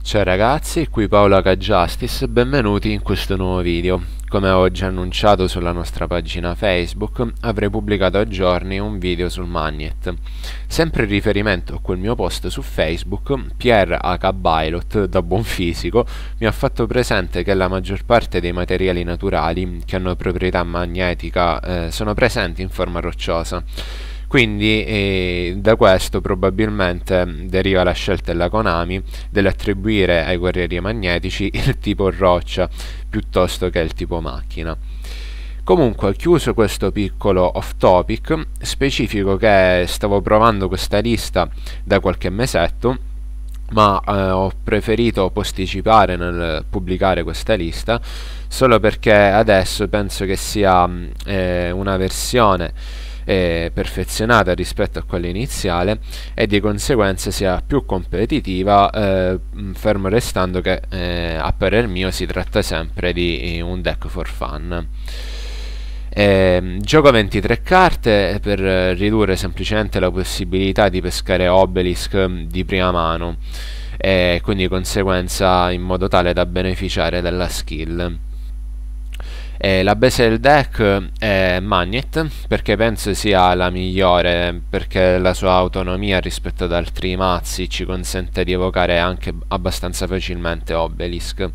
Ciao ragazzi, qui Paolo Justice, benvenuti in questo nuovo video. Come ho già annunciato sulla nostra pagina Facebook, avrei pubblicato a giorni un video sul Magnet. Sempre in riferimento a quel mio post su Facebook, Pierre H. Bailot, da buon fisico, mi ha fatto presente che la maggior parte dei materiali naturali che hanno proprietà magnetica sono presenti in forma rocciosa. Quindi da questo probabilmente deriva la scelta della Konami dell'attribuire ai guerrieri magnetici il tipo roccia piuttosto che il tipo macchina. Comunque, chiuso questo piccolo off topic, specifico che stavo provando questa lista da qualche mesetto, ma ho preferito posticipare nel pubblicare questa lista solo perché adesso penso che sia una versione perfezionata rispetto a quella iniziale e di conseguenza sia più competitiva, fermo restando che a parer mio si tratta sempre di un deck for fun. Gioco 23 carte per ridurre semplicemente la possibilità di pescare Obelisk di prima mano e quindi di conseguenza in modo tale da beneficiare della skill. La base del deck è Magnet perché penso sia la migliore, perché la sua autonomia rispetto ad altri mazzi ci consente di evocare anche abbastanza facilmente Obelisk.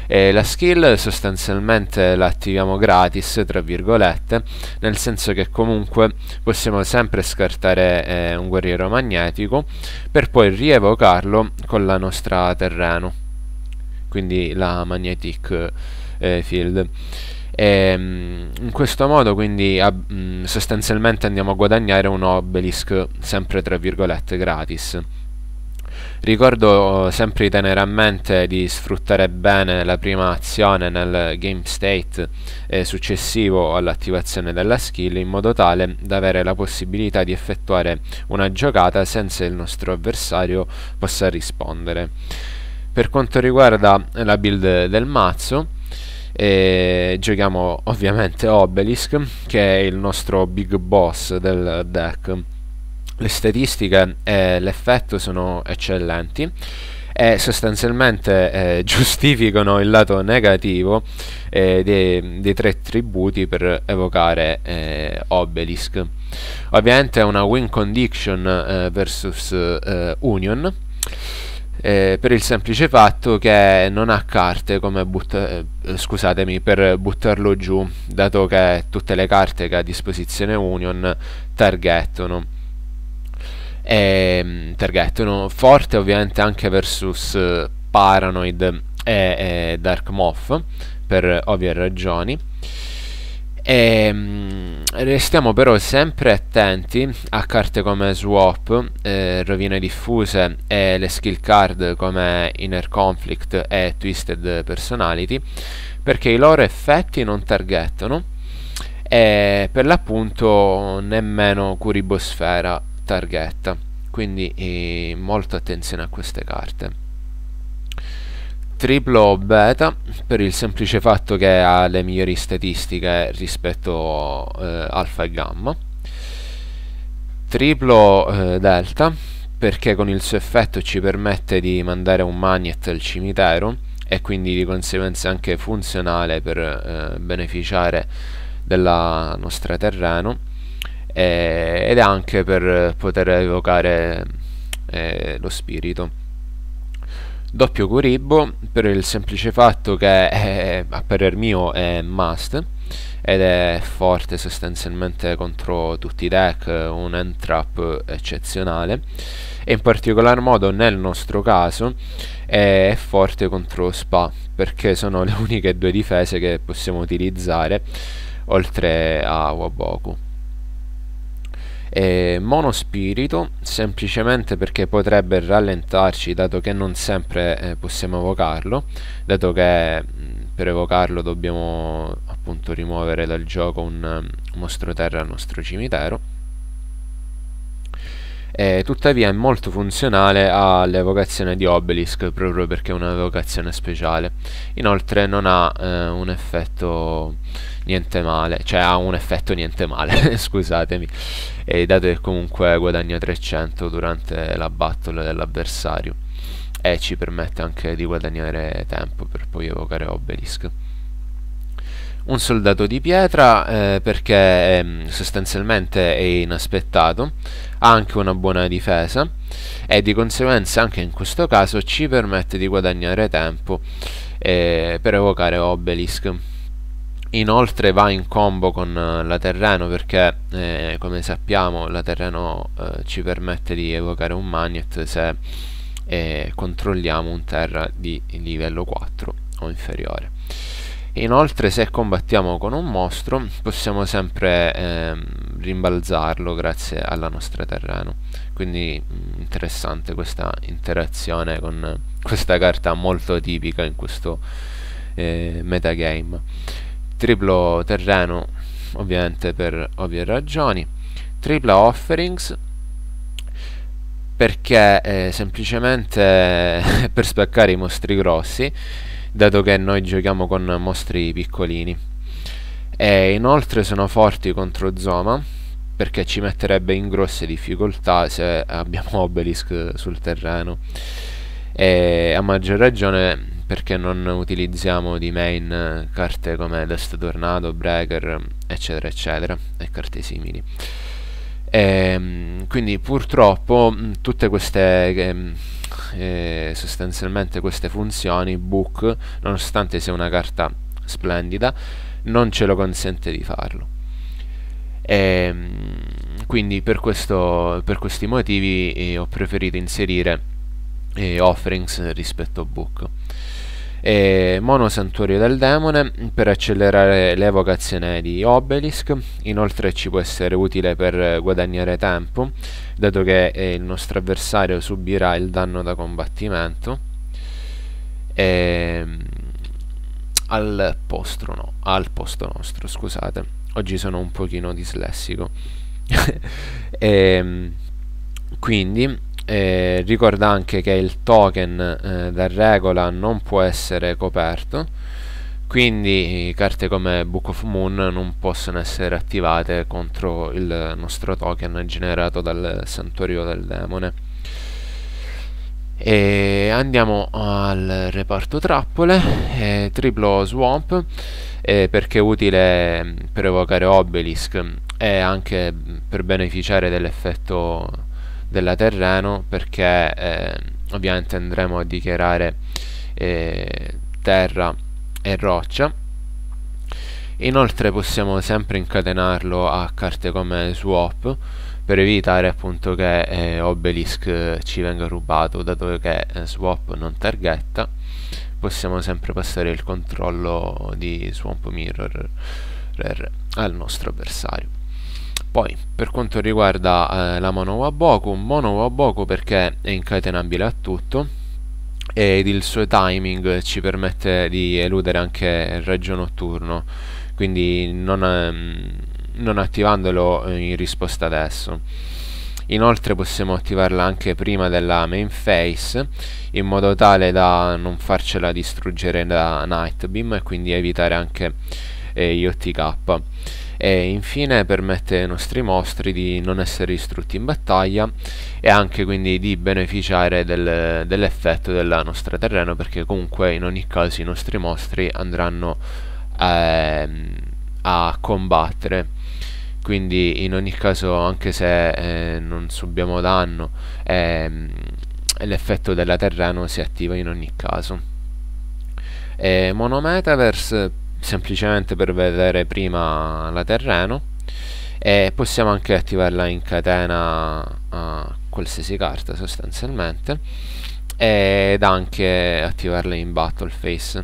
La skill sostanzialmente la attiviamo gratis, tra virgolette, nel senso che comunque possiamo sempre scartare un guerriero magnetico per poi rievocarlo con la nostra terreno, quindi la magnetic field. In questo modo quindi sostanzialmente andiamo a guadagnare un obelisk sempre tra virgolette gratis. Ricordo sempre di tenere a mente di sfruttare bene la prima azione nel game state successivo all'attivazione della skill, in modo tale da avere la possibilità di effettuare una giocata senza il nostro avversario possa rispondere. Per quanto riguarda la build del mazzo, giochiamo ovviamente Obelisk, che è il nostro big boss del deck. Le statistiche e l'effetto sono eccellenti e sostanzialmente giustificano il lato negativo dei tre attributi per evocare Obelisk. Ovviamente è una win condition versus Union, per il semplice fatto che non ha carte come per buttarlo giù, dato che tutte le carte che ha a disposizione Union targettano. Forte ovviamente anche versus Paranoid e Dark Moth per ovvie ragioni. Restiamo però sempre attenti a carte come Swap, Rovine Diffuse e le skill card come Inner Conflict e Twisted Personality, perché i loro effetti non targettano e per l'appunto nemmeno Curibosfera targetta, quindi molta attenzione a queste carte. Triplo beta per il semplice fatto che ha le migliori statistiche rispetto alfa e gamma. Triplo delta perché con il suo effetto ci permette di mandare un magnet al cimitero e quindi di conseguenza anche funzionale per beneficiare della nostra terreno, ed anche per poter evocare lo spirito. Doppio Kuribo per il semplice fatto che a parer mio è must ed è forte sostanzialmente contro tutti i deck, un end trap eccezionale, e in particolar modo nel nostro caso è forte contro Spa, perché sono le uniche due difese che possiamo utilizzare oltre a Waboku. Mono spirito semplicemente perché potrebbe rallentarci, dato che non sempre possiamo evocarlo, dato che per evocarlo dobbiamo appunto rimuovere dal gioco un mostro terra al nostro cimitero. Tuttavia è molto funzionale all'evocazione di Obelisk proprio perché è un'evocazione speciale. Inoltre non ha un effetto niente male, cioè ha un effetto niente male, scusatemi, dato che comunque guadagna 300 durante la battle dell'avversario e ci permette anche di guadagnare tempo per poi evocare Obelisk. Un soldato di pietra perché sostanzialmente è inaspettato, ha anche una buona difesa e di conseguenza anche in questo caso ci permette di guadagnare tempo per evocare Obelisk. Inoltre va in combo con la terreno perché come sappiamo la terreno ci permette di evocare un magnet se controlliamo un terra di livello 4 o inferiore. Inoltre se combattiamo con un mostro possiamo sempre rimbalzarlo grazie alla nostra terreno, quindi interessante questa interazione con questa carta molto tipica in questo metagame. Triplo terreno ovviamente per ovvie ragioni, tripla offerings perché semplicemente per spaccare i mostri grossi, dato che noi giochiamo con mostri piccolini. E inoltre sono forti contro Zoma perché ci metterebbe in grosse difficoltà se abbiamo Obelisk sul terreno, e a maggior ragione perché non utilizziamo di main carte come Dust Tornado, Breaker eccetera eccetera e carte simili. Quindi purtroppo tutte queste sostanzialmente queste funzioni Book, nonostante sia una carta splendida, non ce lo consente di farlo. Quindi per questi motivi ho preferito inserire offerings rispetto a Book. Mono Santuario del Demone per accelerare l'evocazione di Obelisk, inoltre ci può essere utile per guadagnare tempo, dato che il nostro avversario subirà il danno da combattimento al posto nostro, scusate, oggi sono un pochino dislessico. Quindi ricorda anche che il token da regola non può essere coperto, quindi carte come Book of Moon non possono essere attivate contro il nostro token generato dal Santuario del Demone. E andiamo al reparto trappole. Triplo Swamp perché è utile per evocare Obelisk e anche per beneficiare dell'effetto della terreno, perché ovviamente andremo a dichiarare terra e roccia. Inoltre possiamo sempre incatenarlo a carte come Swap per evitare appunto che Obelisk ci venga rubato, dato che Swap non targetta. Possiamo sempre passare il controllo di Swamp Mirror al nostro avversario. Poi per quanto riguarda la Mono Waboku perché è incatenabile a tutto ed il suo timing ci permette di eludere anche il raggio notturno, quindi non attivandolo in risposta adesso. Inoltre possiamo attivarla anche prima della main phase, in modo tale da non farcela distruggere da Nightbeam e quindi evitare anche gli OTK. E infine permette ai nostri mostri di non essere distrutti in battaglia e anche quindi di beneficiare dell'effetto della nostra terreno, perché comunque in ogni caso i nostri mostri andranno a combattere, quindi in ogni caso anche se non subiamo danno l'effetto della terreno si attiva in ogni caso. Mono Metaverse semplicemente per vedere prima la terreno, e possiamo anche attivarla in catena a qualsiasi carta sostanzialmente, ed anche attivarla in battle phase.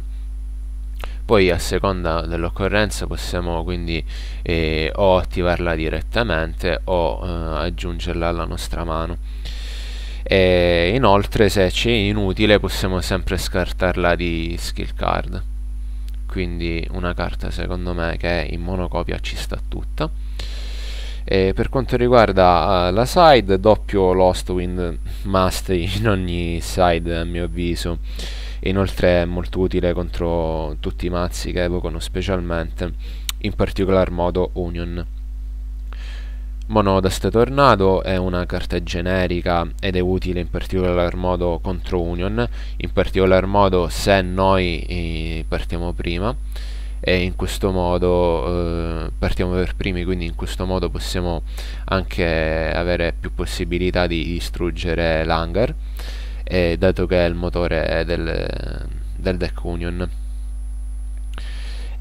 Poi a seconda dell'occorrenza possiamo quindi o attivarla direttamente o aggiungerla alla nostra mano. E inoltre se ci è inutile possiamo sempre scartarla di skill card, quindi una carta secondo me che in monocopia ci sta tutta. E per quanto riguarda la side, doppio Lost Wind must in ogni side a mio avviso. Inoltre è molto utile contro tutti i mazzi che evocano specialmente, in particolar modo Union. Monodast Tornado è una carta generica ed è utile in particolar modo contro Union, in particolar modo se noi partiamo prima, e in questo modo partiamo per primi, quindi in questo modo possiamo anche avere più possibilità di distruggere l'hangar, dato che è il motore del deck Union.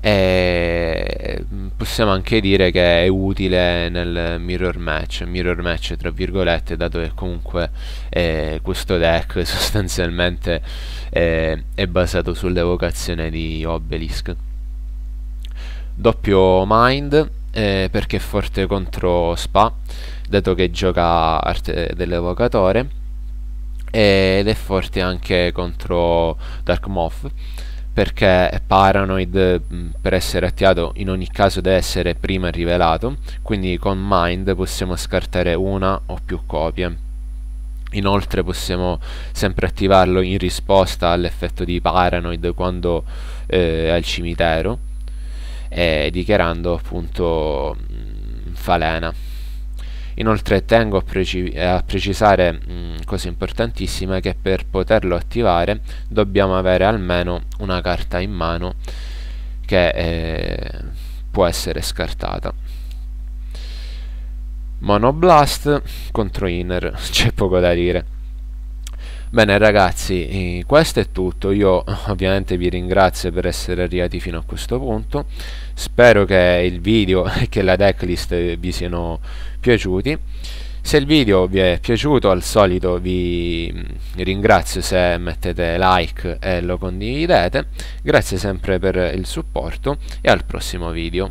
E possiamo anche dire che è utile nel mirror match tra virgolette, dato che comunque questo deck sostanzialmente è basato sull'evocazione di Obelisk. Doppio Mind perché è forte contro Spa, dato che gioca arte dell'evocatore, ed è forte anche contro Dark Moth, perché Paranoid per essere attivato in ogni caso deve essere prima rivelato, quindi con Mind possiamo scartare una o più copie. Inoltre possiamo sempre attivarlo in risposta all'effetto di Paranoid quando è al cimitero, dichiarando appunto falena. Inoltre tengo a precisare cosa importantissima, che per poterlo attivare dobbiamo avere almeno una carta in mano che può essere scartata. Monoblast contro Inner, c'è poco da dire. Bene ragazzi, questo è tutto. Io ovviamente vi ringrazio per essere arrivati fino a questo punto. Spero che il video e che la decklist vi siano piaciuti. Se il video vi è piaciuto, al solito vi ringrazio se mettete like e lo condividete. Grazie sempre per il supporto e al prossimo video.